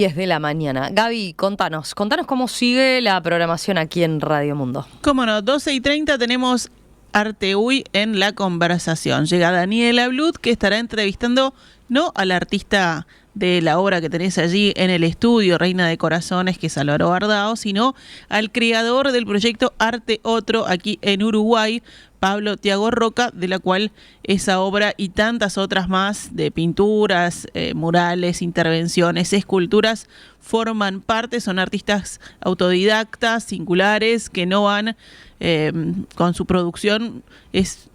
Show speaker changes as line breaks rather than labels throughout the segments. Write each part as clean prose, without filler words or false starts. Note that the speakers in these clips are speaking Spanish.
10 de la mañana. Gaby, contanos cómo sigue la programación aquí en Radio Mundo.
Cómo no, 12:30 tenemos Arte Uy en la conversación. Llega Daniela Blut, que estará entrevistando no al artista de la obra que tenés allí en el estudio, Reina de Corazones, que es Álvaro Bardao, sino al creador del proyecto Arte Otro aquí en Uruguay, Pablo Tiago Roca, de la cual esa obra y tantas otras más de pinturas, murales, intervenciones, esculturas forman parte. Son artistas autodidactas, singulares, que no van con su producción,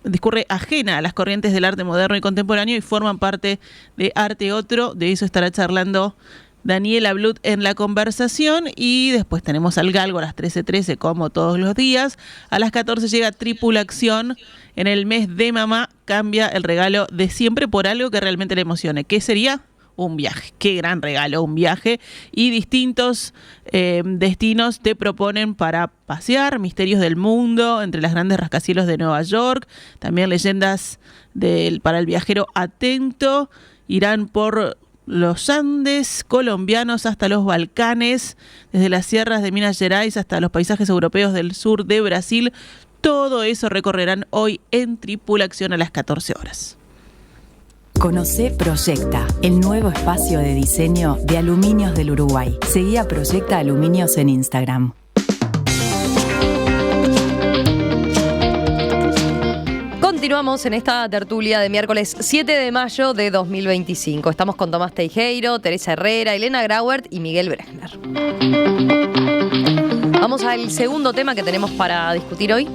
discurre ajena a las corrientes del arte moderno y contemporáneo y forman parte de Arte Otro. De eso estará charlando Daniela Blut en la conversación, y después tenemos al Galgo a las 13:13 como todos los días. A las 14 llega Tripulación. En el mes de mamá cambia el regalo de siempre por algo que realmente le emocione. ¿Qué sería? Un viaje. Qué gran regalo, un viaje. Y distintos destinos te proponen para pasear: misterios del mundo, entre las grandes rascacielos de Nueva York, también leyendas para el viajero atento. Irán por los Andes colombianos hasta los Balcanes, desde las sierras de Minas Gerais hasta los paisajes europeos del sur de Brasil. Todo eso recorrerán hoy en Tripulación a las 14 horas.
Conocé Proyecta, el nuevo espacio de diseño de Aluminios del Uruguay. Seguí a Proyecta Aluminios en Instagram.
Continuamos en esta tertulia de miércoles 7 de mayo de 2025. Estamos con Tomás Teijeiro, Teresa Herrera, Elena Grauert y Miguel Bresner. Vamos al segundo tema que tenemos para discutir hoy.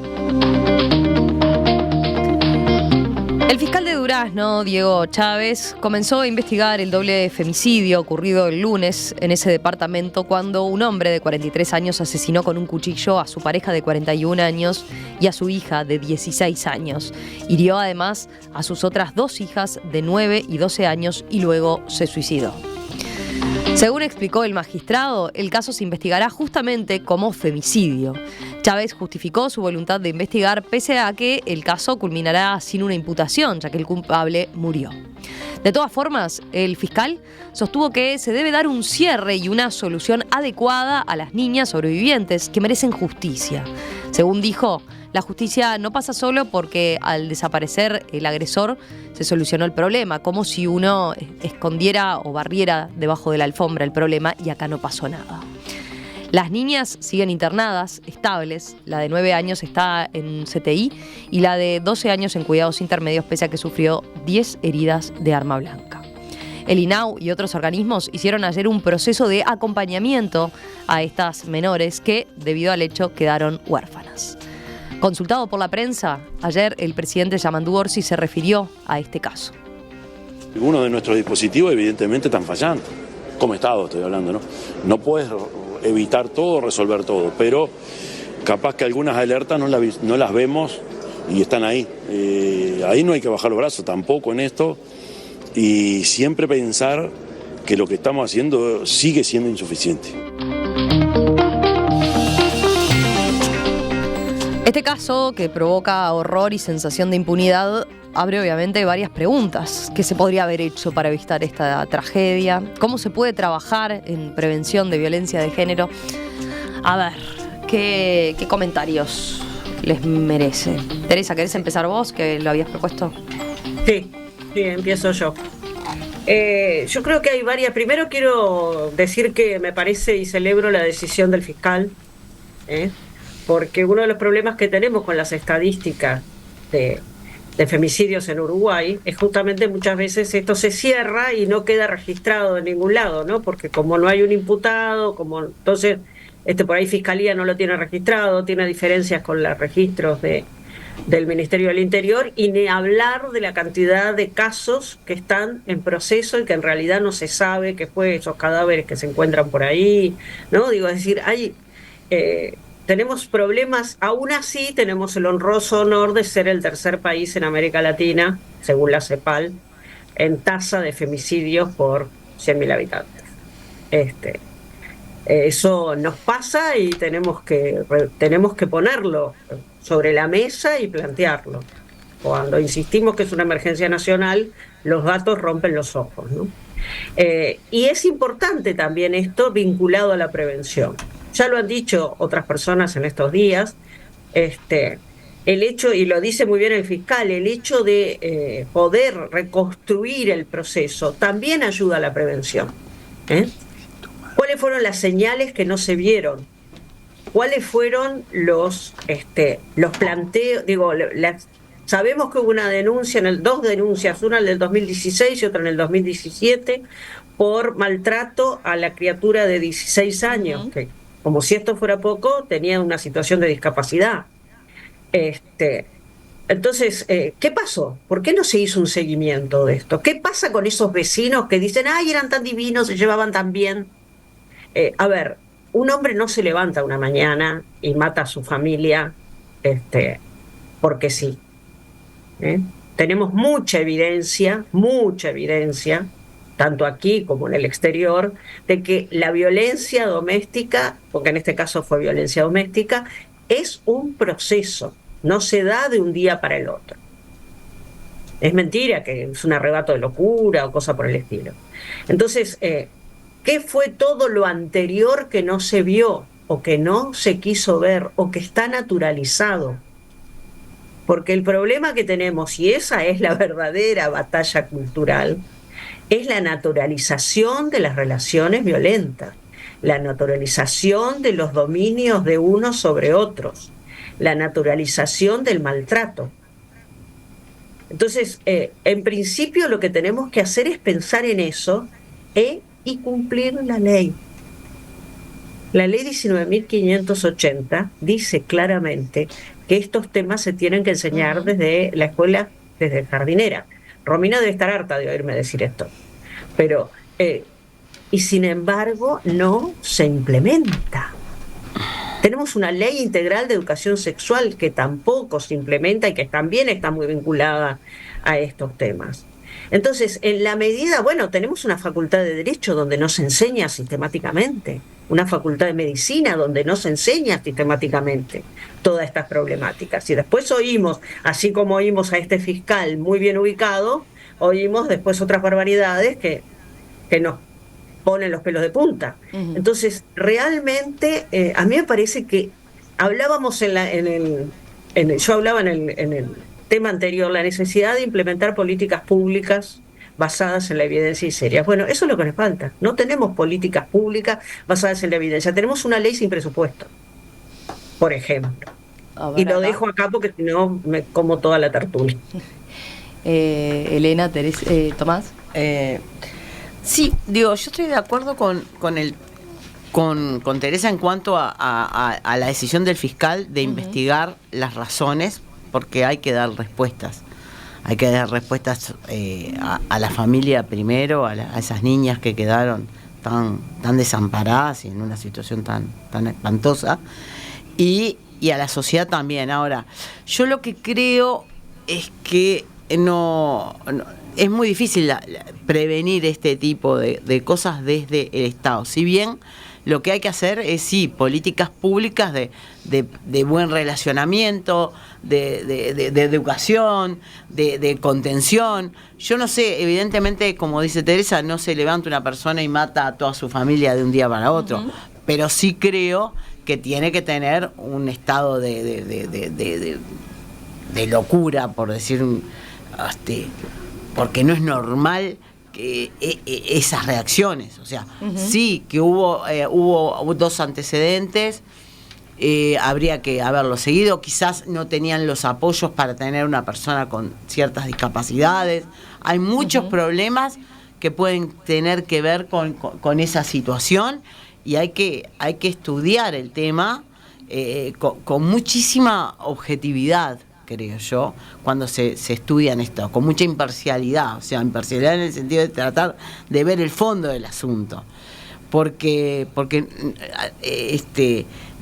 El fiscal de Durazno, Diego Chávez, comenzó a investigar el doble femicidio ocurrido el lunes en ese departamento, cuando un hombre de 43 años asesinó con un cuchillo a su pareja de 41 años y a su hija de 16 años. Hirió además a sus otras dos hijas de 9 y 12 años y luego se suicidó. Según explicó el magistrado, el caso se investigará justamente como femicidio. Chávez justificó su voluntad de investigar, pese a que el caso culminará sin una imputación, ya que el culpable murió. De todas formas, el fiscal sostuvo que se debe dar un cierre y una solución adecuada a las niñas sobrevivientes que merecen justicia. Según dijo, la justicia no pasa solo porque al desaparecer el agresor se solucionó el problema, como si uno escondiera o barriera debajo de la alfombra el problema, y acá no pasó nada. Las niñas siguen internadas, estables. La de 9 años está en CTI y la de 12 años en cuidados intermedios, pese a que sufrió 10 heridas de arma blanca. El INAU y otros organismos hicieron ayer un proceso de acompañamiento a estas menores que, debido al hecho, quedaron huérfanas. Consultado por la prensa, ayer el presidente Yamandu Orsi se refirió a este caso.
Algunos de nuestros dispositivos evidentemente están fallando. Como Estado estoy hablando, ¿no? No puedes evitar todo, resolver todo, pero capaz que algunas alertas no las vemos y están ahí. Ahí no hay que bajar los brazos tampoco en esto, y siempre pensar que lo que estamos haciendo sigue siendo insuficiente.
Este caso, que provoca horror y sensación de impunidad, abre obviamente varias preguntas. ¿Qué se podría haber hecho para evitar esta tragedia? ¿Cómo se puede trabajar en prevención de violencia de género? A ver, ¿qué comentarios les merece? Teresa, ¿querés empezar vos, que lo habías propuesto?
Sí, empiezo yo. Yo creo que hay varias. Primero quiero decir que me parece y celebro la decisión del fiscal, porque uno de los problemas que tenemos con las estadísticas de femicidios en Uruguay es justamente muchas veces esto se cierra y no queda registrado en ningún lado, ¿no? Porque como no hay un imputado, entonces por ahí Fiscalía no lo tiene registrado, tiene diferencias con los registros del Ministerio del Interior, y ni hablar de la cantidad de casos que están en proceso y que en realidad no se sabe qué fue esos cadáveres que se encuentran por ahí, ¿no? Es decir, tenemos problemas. Aún así tenemos el honroso honor de ser el tercer país en América Latina, según la CEPAL, en tasa de femicidios por 100.000 habitantes. Eso nos pasa y tenemos que ponerlo sobre la mesa y plantearlo. Cuando insistimos que es una emergencia nacional, los datos rompen los ojos, ¿no? Y es importante también esto vinculado a la prevención. Ya lo han dicho otras personas en estos días, el hecho, y lo dice muy bien el fiscal, el hecho de poder reconstruir el proceso también ayuda a la prevención. ¿Cuáles fueron las señales que no se vieron? ¿Cuáles fueron los planteos? Sabemos que hubo una denuncia, dos denuncias, una en el 2016 y otra en el 2017, por maltrato a la criatura de 16 años, que, como si esto fuera poco, tenía una situación de discapacidad. Entonces, ¿qué pasó? ¿Por qué no se hizo un seguimiento de esto? ¿Qué pasa con esos vecinos que dicen, ay, eran tan divinos, se llevaban tan bien? A ver, un hombre no se levanta una mañana y mata a su familia porque sí. Tenemos mucha evidencia, tanto aquí como en el exterior, de que la violencia doméstica, porque en este caso fue violencia doméstica, es un proceso, no se da de un día para el otro. Es mentira que es un arrebato de locura o cosa por el estilo. Entonces, ¿qué fue todo lo anterior que no se vio o que no se quiso ver o que está naturalizado? Porque el problema que tenemos, y esa es la verdadera batalla cultural, es la naturalización de las relaciones violentas, la naturalización de los dominios de unos sobre otros, la naturalización del maltrato. Entonces, en principio lo que tenemos que hacer es pensar en eso y cumplir la ley. La ley 19.580 dice claramente que estos temas se tienen que enseñar desde la escuela, desde jardinera. Romina debe estar harta de oírme decir esto, pero y sin embargo no se implementa. Tenemos una ley integral de educación sexual que tampoco se implementa y que también está muy vinculada a estos temas. Entonces, en la medida, tenemos una facultad de Derecho donde no se enseña sistemáticamente, una facultad de Medicina donde no se enseña sistemáticamente todas estas problemáticas. Y después oímos, así como oímos a este fiscal muy bien ubicado, oímos después otras barbaridades que nos ponen los pelos de punta. Entonces, realmente, a mí me parece que hablábamos yo hablaba en el tema anterior, la necesidad de implementar políticas públicas basadas en la evidencia y serias. Bueno, eso es lo que nos falta. No tenemos políticas públicas basadas en la evidencia. Tenemos una ley sin presupuesto, por ejemplo. Y lo dejo acá porque si no me como toda la tertulia.
Elena, Tomás.
Sí, yo estoy de acuerdo con Teresa en cuanto a la decisión del fiscal de investigar las razones, porque hay que dar respuestas. Hay que dar respuestas a la familia primero, a esas niñas que quedaron tan desamparadas y en una situación tan espantosa, y a la sociedad también. Ahora, yo lo que creo es que no es muy difícil prevenir este tipo de cosas desde el Estado. Si bien lo que hay que hacer es, sí, políticas públicas de buen relacionamiento, de educación, de contención. Yo no sé, evidentemente, como dice Teresa, no se levanta una persona y mata a toda su familia de un día para otro, pero sí creo que tiene que tener un estado de locura, por decir, porque no es normal que esas reacciones. O sea, sí que hubo dos antecedentes, habría que haberlo seguido. Quizás no tenían los apoyos para tener una persona con ciertas discapacidades. Hay muchos problemas que pueden tener que ver con esa situación, y hay que estudiar el tema con muchísima objetividad, creo yo, cuando se estudian esto, con mucha imparcialidad. O sea, imparcialidad en el sentido de tratar de ver el fondo del asunto. Porque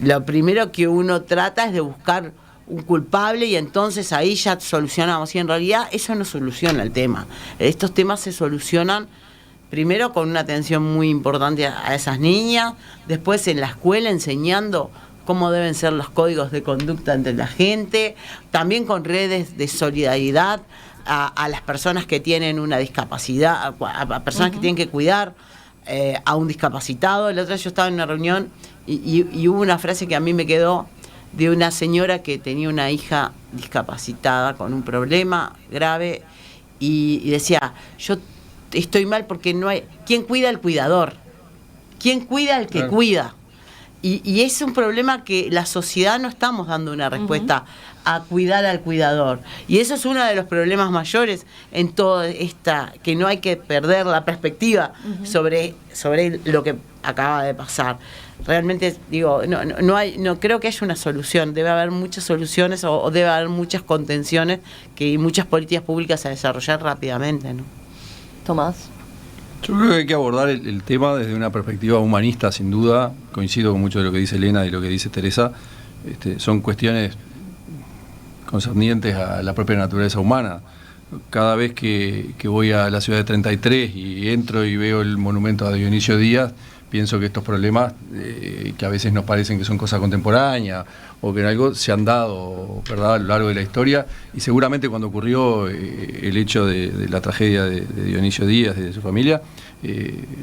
lo primero que uno trata es de buscar un culpable, y entonces ahí ya solucionamos. Y en realidad eso no soluciona el tema. Estos temas se solucionan primero con una atención muy importante a esas niñas, después en la escuela enseñando cómo deben ser los códigos de conducta entre la gente, también con redes de solidaridad a las personas que tienen una discapacidad, a personas que tienen que cuidar a un discapacitado. La otra vez yo estaba en una reunión y hubo una frase que a mí me quedó de una señora que tenía una hija discapacitada con un problema grave y decía, yo estoy mal porque no hay... ¿Quién cuida al cuidador? ¿Quién cuida al que cuida? Y es un problema que la sociedad no estamos dando una respuesta a cuidar al cuidador. Y eso es uno de los problemas mayores en toda esta, que no hay que perder la perspectiva sobre lo que acaba de pasar. Realmente digo, no creo que haya una solución, debe haber muchas soluciones o debe haber muchas contenciones y muchas políticas públicas a desarrollar rápidamente, ¿no?
Tomás.
Yo creo que hay que abordar el tema desde una perspectiva humanista, sin duda. Coincido con mucho de lo que dice Elena y lo que dice Teresa. Son cuestiones concernientes a la propia naturaleza humana. Cada vez que voy a la ciudad de 33 y entro y veo el monumento a Dionisio Díaz, pienso que estos problemas, que a veces nos parecen que son cosas contemporáneas o que en algo se han dado, ¿verdad?, a lo largo de la historia, y seguramente cuando ocurrió el hecho de la tragedia de Dionisio Díaz y de su familia,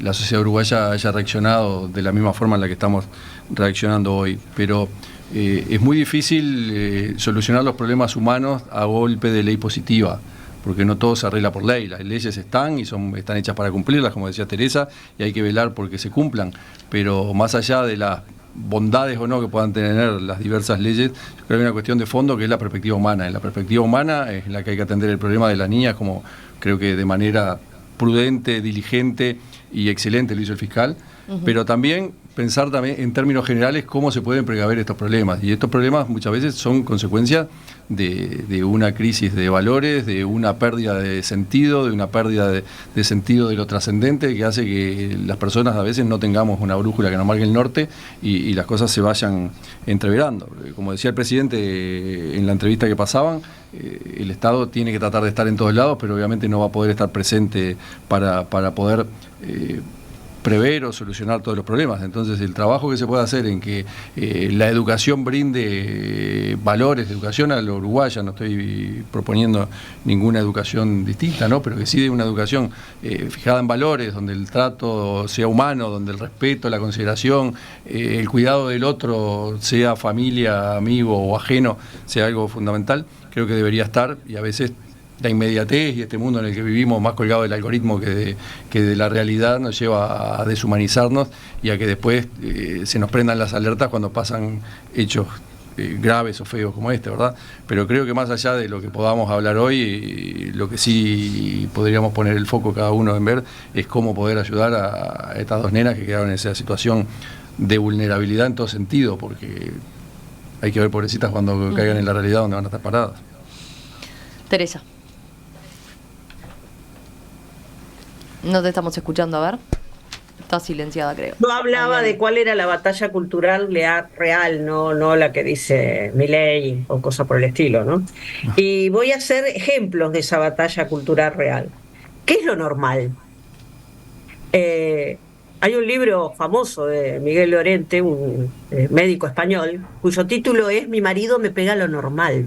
la sociedad uruguaya haya reaccionado de la misma forma en la que estamos reaccionando hoy. Pero es muy difícil solucionar los problemas humanos a golpe de ley positiva, porque no todo se arregla por ley. Las leyes están y están hechas para cumplirlas, como decía Teresa, y hay que velar porque se cumplan. Pero más allá de las bondades o no que puedan tener las diversas leyes, yo creo que hay una cuestión de fondo que es la perspectiva humana. En la perspectiva humana es la que hay que atender el problema de las niñas, como creo que de manera prudente, diligente y excelente lo hizo el fiscal, pero también pensar también en términos generales cómo se pueden precaver estos problemas. Y estos problemas muchas veces son consecuencia de una crisis de valores, de una pérdida de sentido, de una pérdida de sentido de lo trascendente, que hace que las personas a veces no tengamos una brújula que nos marque el norte y las cosas se vayan entreverando. Como decía el presidente en la entrevista que pasaban, el Estado tiene que tratar de estar en todos lados, pero obviamente no va a poder estar presente para poder prever o solucionar todos los problemas. Entonces el trabajo que se puede hacer en que la educación brinde valores de educación a la uruguaya, no estoy proponiendo ninguna educación distinta, ¿no?, pero que sí de una educación fijada en valores, donde el trato sea humano, donde el respeto, la consideración, el cuidado del otro, sea familia, amigo o ajeno, sea algo fundamental, creo que debería estar. Y a veces la inmediatez y este mundo en el que vivimos, más colgado del algoritmo que de la realidad, nos lleva a deshumanizarnos y a que después se nos prendan las alertas cuando pasan hechos graves o feos como este, ¿verdad? Pero creo que más allá de lo que podamos hablar hoy, lo que sí podríamos poner el foco cada uno en ver es cómo poder ayudar a estas dos nenas que quedaron en esa situación de vulnerabilidad en todo sentido, porque hay que ver, pobrecitas, cuando caigan en la realidad donde van a estar paradas.
Teresa. No te estamos escuchando, a ver. Está silenciada, creo.
Yo hablaba de cuál era la batalla cultural real, no la que dice Milei o cosa por el estilo, ¿no? Y voy a hacer ejemplos de esa batalla cultural real. ¿Qué es lo normal? Hay un libro famoso de Miguel Llorente, un médico español, cuyo título es Mi marido me pega lo normal,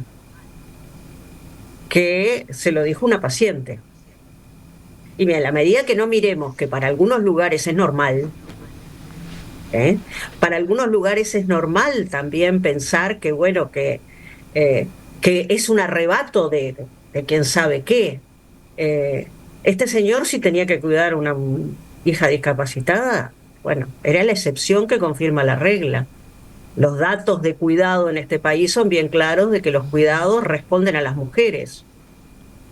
que se lo dijo una paciente. Y mira, a la medida que no miremos que para algunos lugares es normal, para algunos lugares es normal también pensar que, bueno, que es un arrebato de quién sabe qué. Este señor, si tenía que cuidar a una hija discapacitada, bueno, era la excepción que confirma la regla. Los datos de cuidado en este país son bien claros de que los cuidados responden a las mujeres,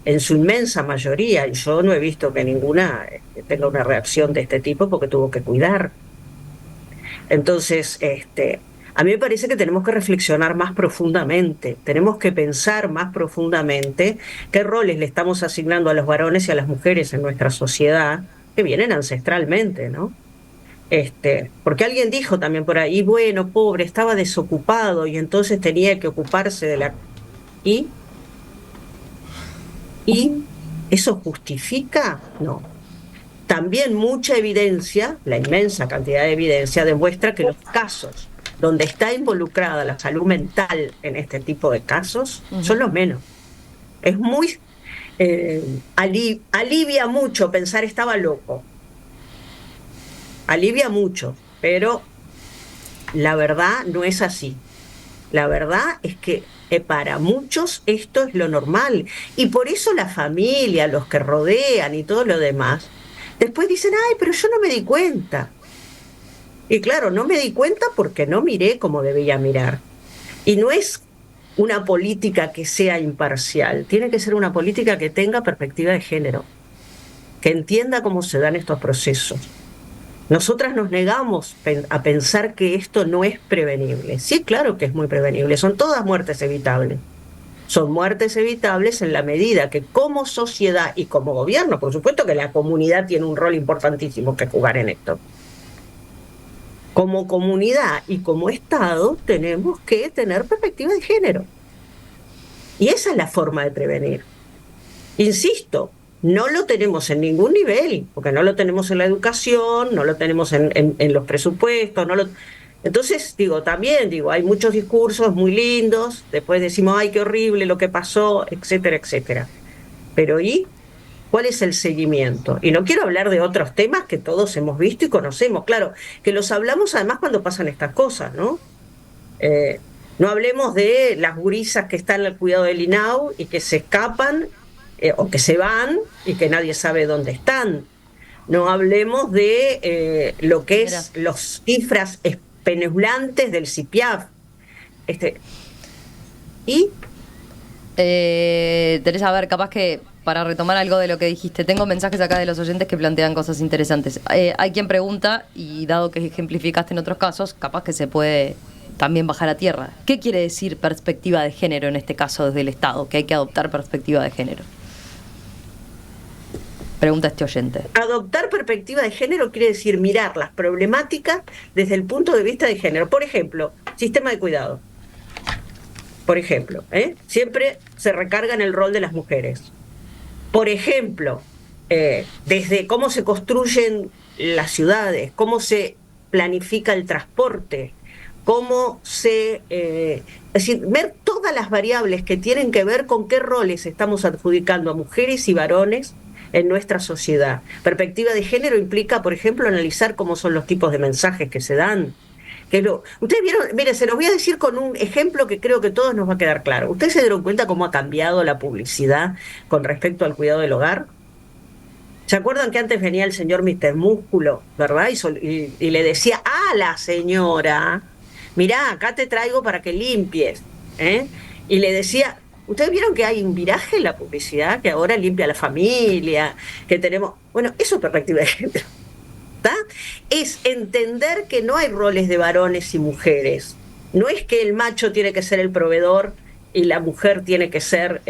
en su inmensa mayoría. Yo no he visto que ninguna tenga una reacción de este tipo porque tuvo que cuidar. Entonces, a mí me parece que tenemos que reflexionar más profundamente, tenemos que pensar más profundamente qué roles le estamos asignando a los varones y a las mujeres en nuestra sociedad, que vienen ancestralmente, ¿no? Porque alguien dijo también por ahí, bueno, pobre, estaba desocupado y entonces tenía que ocuparse de la... ¿Y eso justifica? No. También mucha evidencia, la inmensa cantidad de evidencia, demuestra que los casos donde está involucrada la salud mental en este tipo de casos son los menos. alivia mucho pensar estaba loco. Alivia mucho, pero la verdad no es así. La verdad es que para muchos esto es lo normal. Y por eso la familia, los que rodean y todo lo demás, después dicen, ay, pero yo no me di cuenta. Y claro, no me di cuenta porque no miré como debía mirar. Y no es una política que sea imparcial, tiene que ser una política que tenga perspectiva de género, que entienda cómo se dan estos procesos. Nosotras nos negamos a pensar que esto no es prevenible. Sí, claro que es muy prevenible, son todas muertes evitables. Son muertes evitables en la medida que como sociedad y como gobierno, por supuesto que la comunidad tiene un rol importantísimo que jugar en esto. Como comunidad y como Estado tenemos que tener perspectiva de género. Y esa es la forma de prevenir. Insisto, no lo tenemos en ningún nivel, porque no lo tenemos en la educación, no lo tenemos en los presupuestos, Entonces, también hay muchos discursos muy lindos, después decimos, ay, qué horrible lo que pasó, etcétera, etcétera. Pero ¿y cuál es el seguimiento? Y no quiero hablar de otros temas que todos hemos visto y conocemos, claro, que los hablamos además cuando pasan estas cosas, ¿no? No hablemos de las gurisas que están al cuidado del INAU y que se escapan o que se van y que nadie sabe dónde están. No hablemos de lo que es las cifras espeluznantes del CIPIAF.
Teresa, a ver, capaz que para retomar algo de lo que dijiste, tengo mensajes acá de los oyentes que plantean cosas interesantes. Hay quien pregunta, y dado que ejemplificaste en otros casos, capaz que se puede también bajar a tierra. ¿Qué quiere decir perspectiva de género en este caso desde el Estado? Que hay que adoptar perspectiva de género. Pregunta este oyente.
Adoptar perspectiva de género quiere decir mirar las problemáticas desde el punto de vista de género. Por ejemplo, sistema de cuidado. Por ejemplo, siempre se recarga en el rol de las mujeres. Por ejemplo, desde cómo se construyen las ciudades, cómo se planifica el transporte, cómo se... es decir, ver todas las variables que tienen que ver con qué roles estamos adjudicando a mujeres y varones en nuestra sociedad. Perspectiva de género implica, por ejemplo, analizar cómo son los tipos de mensajes que se dan. Ustedes vieron, mire, se los voy a decir con un ejemplo que creo que a todos nos va a quedar claro. ¿Ustedes se dieron cuenta cómo ha cambiado la publicidad con respecto al cuidado del hogar? ¿Se acuerdan que antes venía el señor Mr. Músculo, verdad? Y le decía a la señora, mirá, acá te traigo para que limpies, Y le decía... ¿Ustedes vieron que hay un viraje en la publicidad que ahora limpia la familia, que tenemos... Bueno, eso es perspectiva de género. ¿Está? Es entender que no hay roles de varones y mujeres. No es que el macho tiene que ser el proveedor y la mujer tiene que ser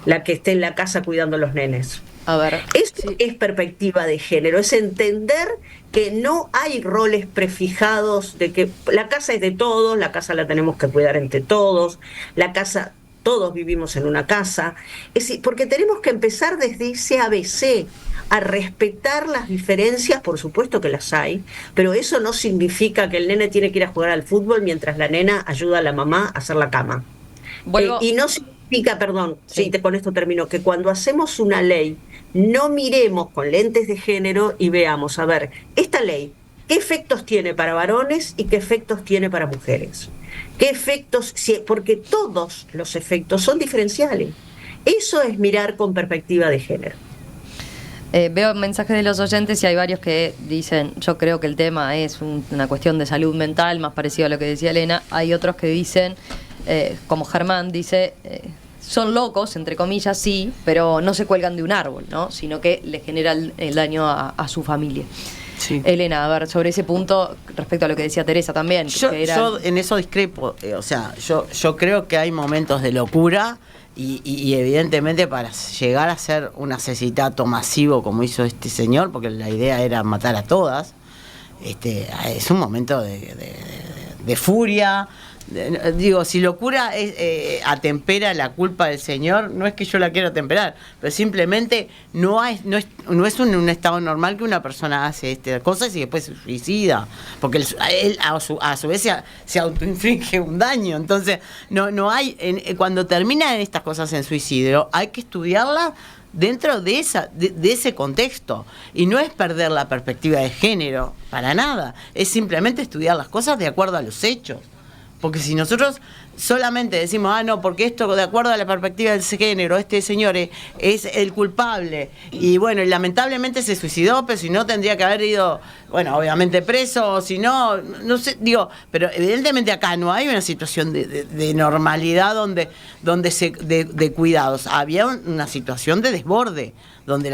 la que esté en la casa cuidando a los nenes.
A ver.
Esto es perspectiva de género, es entender que no hay roles prefijados de que la casa es de todos, la casa la tenemos que cuidar entre todos, la casa... Todos vivimos en una casa, es decir, porque tenemos que empezar desde ese ABC, a respetar las diferencias, por supuesto que las hay, pero eso no significa que el nene tiene que ir a jugar al fútbol mientras la nena ayuda a la mamá a hacer la cama. Y no significa, con esto termino, que cuando hacemos una ley, no miremos con lentes de género y veamos, a ver, esta ley, ¿qué efectos tiene para varones y qué efectos tiene para mujeres? ¿Qué efectos? Porque todos los efectos son diferenciales. Eso es mirar con perspectiva de género.
Veo mensajes de los oyentes y hay varios que dicen, yo creo que el tema es una cuestión de salud mental, más parecido a lo que decía Elena. Hay otros que dicen, como Germán dice, son locos, entre comillas, sí, pero no se cuelgan de un árbol, ¿no? Sino que le genera el daño a su familia. Sí. Elena, a ver, sobre ese punto, respecto a lo que decía Teresa también.
Yo en eso discrepo, yo creo que hay momentos de locura y evidentemente para llegar a ser un asesinato masivo como hizo este señor, porque la idea era matar a todas, es un momento de de furia. Digo, si locura atempera la culpa del Señor, no es que yo la quiera atemperar, pero simplemente no es un estado normal que una persona hace cosas y después se suicida, porque él a su vez se autoinflige un daño. Entonces, no hay, cuando terminan estas cosas en suicidio, hay que estudiarlas dentro de ese contexto, y no es perder la perspectiva de género, para nada, es simplemente estudiar las cosas de acuerdo a los hechos. Porque si nosotros solamente decimos, no, porque esto de acuerdo a la perspectiva del género, este señor es el culpable, y bueno, y lamentablemente se suicidó, pero si no tendría que haber ido, bueno, obviamente preso, o si no sé, digo, pero evidentemente acá no hay una situación de normalidad de cuidados, había una situación de desborde, donde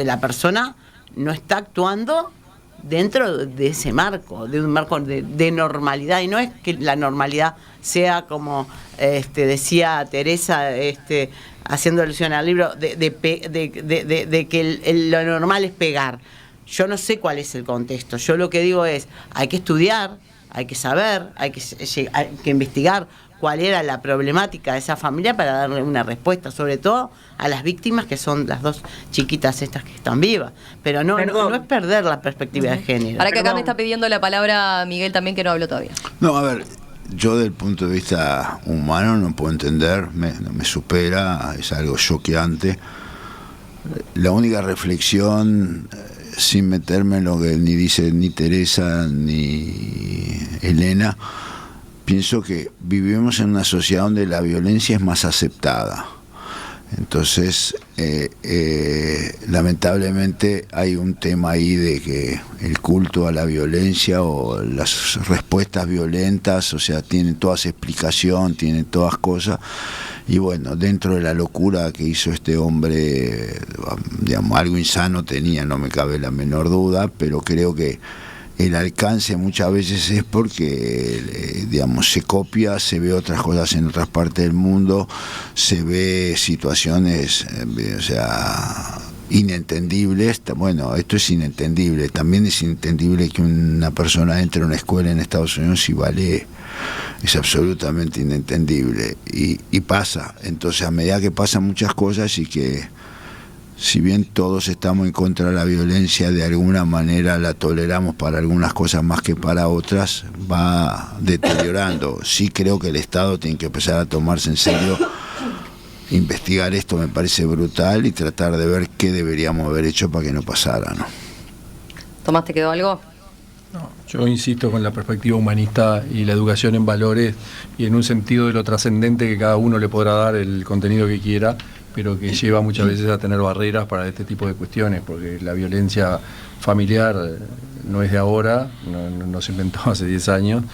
la persona no está actuando dentro de ese marco, de un marco de normalidad, y no es que la normalidad sea como decía Teresa, haciendo alusión al libro, de que lo normal es pegar. Yo no sé cuál es el contexto, yo lo que digo es, hay que estudiar, hay que saber, hay que investigar cuál era la problemática de esa familia para darle una respuesta, sobre todo a las víctimas, que son las dos chiquitas estas que están vivas. Pero no es perder la perspectiva de género.
Para que acá me está pidiendo la palabra Miguel también, que no habló todavía.
No, a ver, yo del punto de vista humano no puedo entender, me supera, es algo choqueante. La única reflexión, sin meterme en lo que ni dice ni Teresa ni Elena, pienso que vivimos en una sociedad donde la violencia es más aceptada. Entonces, lamentablemente hay un tema ahí de que el culto a la violencia o las respuestas violentas, o sea, tienen todas explicación, tienen todas cosas. Y bueno, dentro de la locura que hizo este hombre, digamos, algo insano tenía, no me cabe la menor duda, pero creo que el alcance muchas veces es porque, digamos, se copia, se ve otras cosas en otras partes del mundo, se ve situaciones, o sea, inentendibles. Bueno, esto es inentendible. También es inentendible que una persona entre a una escuela en Estados Unidos y lee. Es absolutamente inentendible. Y pasa. Entonces, a medida que pasan muchas cosas y que, si bien todos estamos en contra de la violencia, de alguna manera la toleramos para algunas cosas más que para otras, va deteriorando. Sí creo que el Estado tiene que empezar a tomarse en serio, investigar esto, me parece brutal, y tratar de ver qué deberíamos haber hecho para que no pasara, ¿no?
Tomás, ¿te quedó algo?
No, yo insisto con la perspectiva humanista y la educación en valores y en un sentido de lo trascendente, que cada uno le podrá dar el contenido que quiera, pero que lleva muchas veces a tener barreras para este tipo de cuestiones, porque la violencia familiar no es de ahora, no se inventó hace 10 años,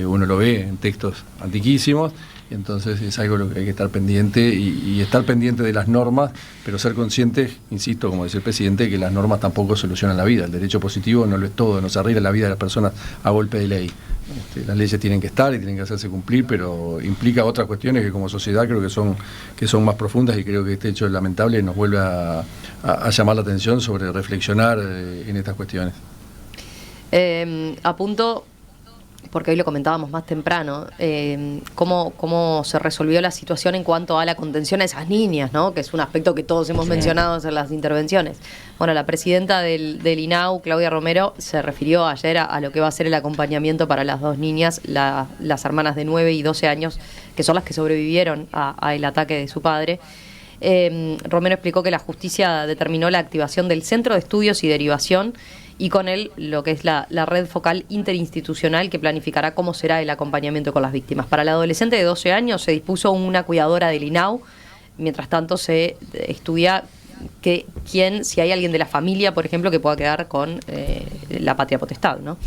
uno lo ve en textos antiquísimos, y entonces es algo lo que hay que estar pendiente y estar pendiente de las normas, pero ser conscientes, insisto, como dice el presidente, que las normas tampoco solucionan la vida. El derecho positivo no lo es todo, no se arregla la vida de las personas a golpe de ley. Las leyes tienen que estar y tienen que hacerse cumplir, pero implica otras cuestiones que como sociedad creo que son más profundas, y creo que este hecho lamentable nos vuelve a llamar la atención sobre reflexionar en estas cuestiones.
Apunto, porque hoy lo comentábamos más temprano, cómo se resolvió la situación en cuanto a la contención a esas niñas, ¿no? Que es un aspecto que todos hemos mencionado en las intervenciones. Bueno, la presidenta del INAU, Claudia Romero, se refirió ayer a lo que va a ser el acompañamiento para las dos niñas, las hermanas de 9 y 12 años, que son las que sobrevivieron al ataque de su padre. Romero explicó que la justicia determinó la activación del Centro de Estudios y Derivación, y con él lo que es la red focal interinstitucional que planificará cómo será el acompañamiento con las víctimas. Para la adolescente de 12 años se dispuso una cuidadora del INAU. Mientras tanto se estudia si hay alguien de la familia, por ejemplo, que pueda quedar con la patria potestad, ¿no?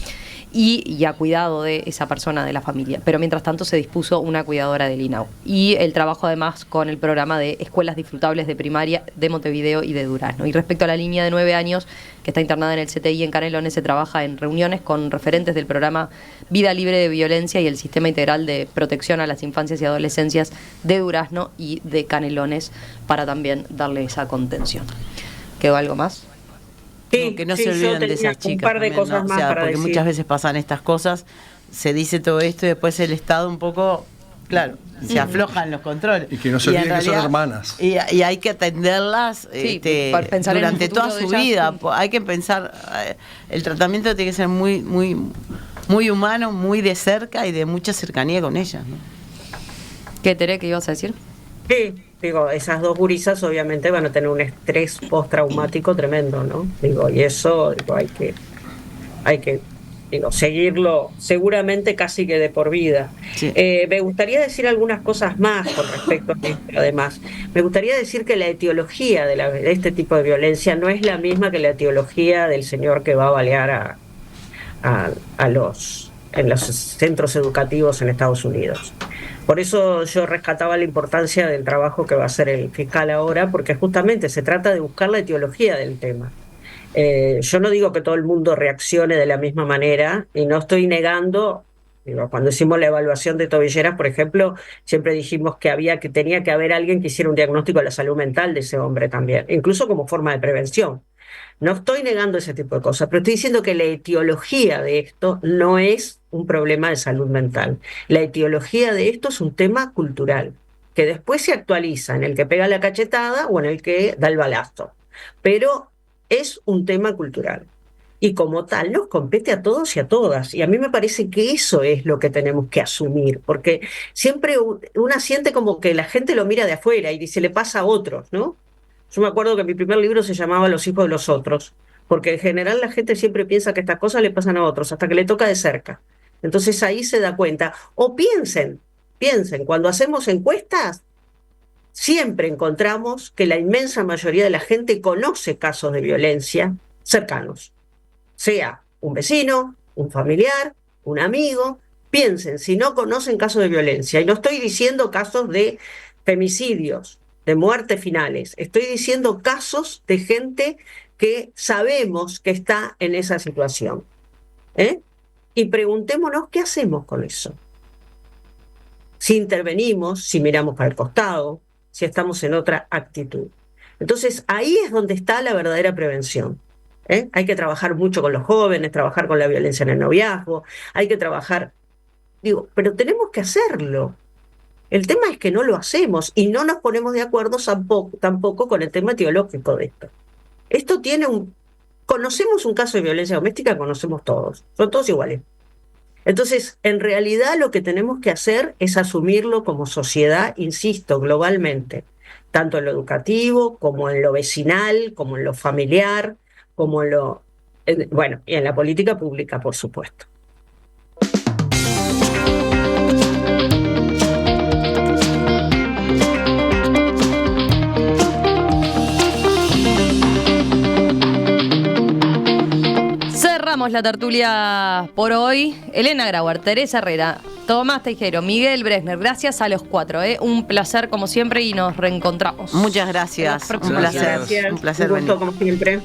Y a cuidado de esa persona de la familia. Pero mientras tanto se dispuso una cuidadora del INAU. Y el trabajo además con el programa de escuelas disfrutables de primaria de Montevideo y de Durazno. Y respecto a la niña de 9 años que está internada en el CTI en Canelones, se trabaja en reuniones con referentes del programa Vida Libre de Violencia y el Sistema Integral de Protección a las Infancias y Adolescencias de Durazno y de Canelones, para también darle esa contención. ¿Quedó algo más?
Sí,
que no
sí,
se
yo
olviden de
tenía
esas
un
chicas.
par de
también,
cosas
¿no?
más para
porque
decir.
muchas veces pasan estas cosas, se dice todo esto y después el Estado un poco, claro, se aflojan los controles.
Y que no se olviden que son hermanas.
Y hay que atenderlas
para pensar en
durante
el futuro
toda
de
su
ellas,
vida.
sí.
Hay que pensar, el tratamiento tiene que ser muy, muy, muy humano, muy de cerca y de mucha cercanía con ellas, ¿no?
¿Qué, Tere, qué ibas a decir?
Sí, digo, esas dos gurisas obviamente van a tener un estrés postraumático tremendo, ¿no? Digo, y eso digo, hay que seguirlo seguramente casi que de por vida.
Sí.
Me gustaría decir algunas cosas más con respecto a esto, además. Me gustaría decir que la etiología de este tipo de violencia no es la misma que la etiología del señor que va a balear en los centros educativos en Estados Unidos. Por eso yo rescataba la importancia del trabajo que va a hacer el fiscal ahora, porque justamente se trata de buscar la etiología del tema. Yo no digo que todo el mundo reaccione de la misma manera y no estoy negando, cuando hicimos la evaluación de tobilleras, por ejemplo, siempre dijimos que tenía que haber alguien que hiciera un diagnóstico de la salud mental de ese hombre también, incluso como forma de prevención. No estoy negando ese tipo de cosas, pero estoy diciendo que la etiología de esto no es un problema de salud mental. La etiología de esto es un tema cultural, que después se actualiza en el que pega la cachetada o en el que da el balazo. Pero es un tema cultural. Y como tal nos compete a todos y a todas. Y a mí me parece que eso es lo que tenemos que asumir, porque siempre una siente como que la gente lo mira de afuera y dice, le pasa a otros, ¿no? Yo me acuerdo que mi primer libro se llamaba Los hijos de los otros, porque en general la gente siempre piensa que estas cosas le pasan a otros, hasta que le toca de cerca. Entonces ahí se da cuenta. O piensen, cuando hacemos encuestas, siempre encontramos que la inmensa mayoría de la gente conoce casos de violencia cercanos, sea un vecino, un familiar, un amigo. Piensen, si no conocen casos de violencia, y no estoy diciendo casos de femicidios, de muertes finales, estoy diciendo casos de gente que sabemos que está en esa situación. Y preguntémonos qué hacemos con eso. Si intervenimos, si miramos para el costado, si estamos en otra actitud. Entonces ahí es donde está la verdadera prevención. Hay que trabajar mucho con los jóvenes, trabajar con la violencia en el noviazgo, hay que trabajar, pero tenemos que hacerlo. El tema es que no lo hacemos y no nos ponemos de acuerdo tampoco con el tema teológico de esto. Esto tiene conocemos un caso de violencia doméstica, conocemos todos, son todos iguales. Entonces, en realidad lo que tenemos que hacer es asumirlo como sociedad, insisto, globalmente, tanto en lo educativo, como en lo vecinal, como en lo familiar, como y en la política pública, por supuesto.
Cerramos la tertulia por hoy. Elena Grauer, Teresa Herrera, Tomás Tejero, Miguel Bresner, gracias a los cuatro. Un placer como siempre y nos reencontramos.
Muchas gracias.
Un
placer.
Gracias.
Un placer
Un gusto
venir.
como siempre.